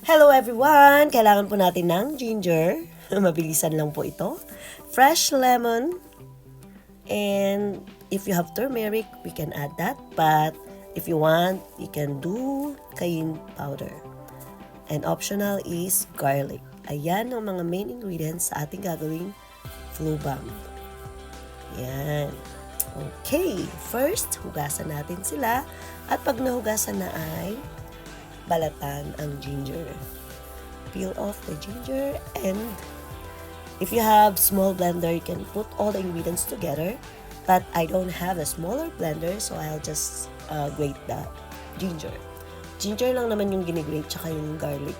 Hello everyone! Kailangan po natin ng ginger. Mabilisan lang po ito. Fresh lemon. And if you have turmeric, we can add that. But if you want, you can do cayenne powder. And optional is garlic. Ayan ang mga main ingredients sa ating gagawing flu balm. Yan. Okay. First, hugasan natin sila. At pag nahugasan na ay balatan ang ginger. Peel off the ginger, and if you have small blender, you can put all the ingredients together. But I don't have a smaller blender, so I'll just grate the ginger. Ginger lang naman yung ginigrate, tsaka yung garlic.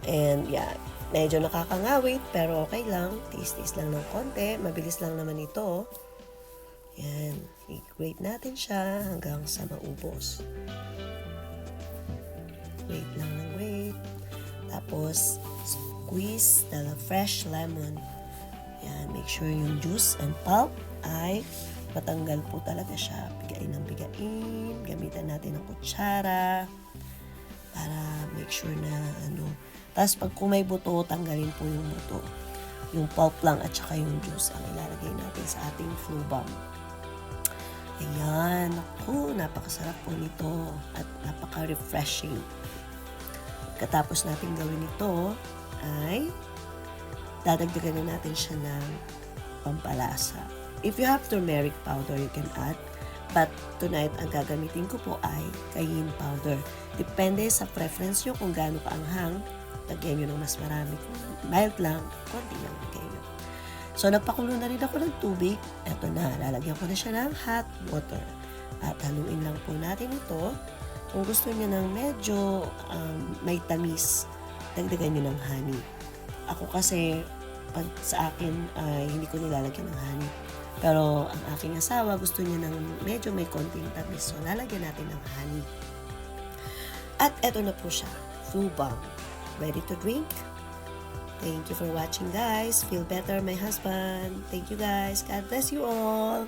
And yeah, medyo nakakangawit, pero okay lang. Taste lang ng konti. Mabilis lang naman ito. Yan. I-grate natin siya hanggang sa maubos. Grate lang ng grate. Tapos, squeeze the fresh lemon. Yan. Make sure yung juice and pulp ay matanggal po talaga siya. Bigain ng bigain. Gamitan natin ng kutsara para make sure na Tapos pag kung may buto, tanggalin po yung buto. Yung pulp lang at saka yung juice ang ilalagay natin sa ating flu balm. Ayan. Naku, napakasarap po nito at napaka-refreshing. Katapos natin gawin ito ay dadagdagan na natin siya ng pampalasa. If you have turmeric powder, you can add. But tonight, ang gagamitin ko po ay cayenne powder. Depende sa preference nyo kung gaano kaanghang. Lagyan nyo ng mas marami. Kung mild lang, konti lang lagyan nyo. So, nagpakulo na rin ako ng tubig. Eto na, lalagyan ko na siya ng hot water. At haluin lang po natin ito. Kung gusto niyo ng medyo may tamis, dagdagan niyo ng honey. Ako kasi, pag sa akin, hindi ko nilalagyan ng honey. Pero ang aking asawa, gusto niya ng medyo may konting tamis. So, lalagyan natin ng honey. At eto na po siya. Flu balm. Ready to drink? Thank you for watching, guys. Feel better, my husband. Thank you, guys. God bless you all.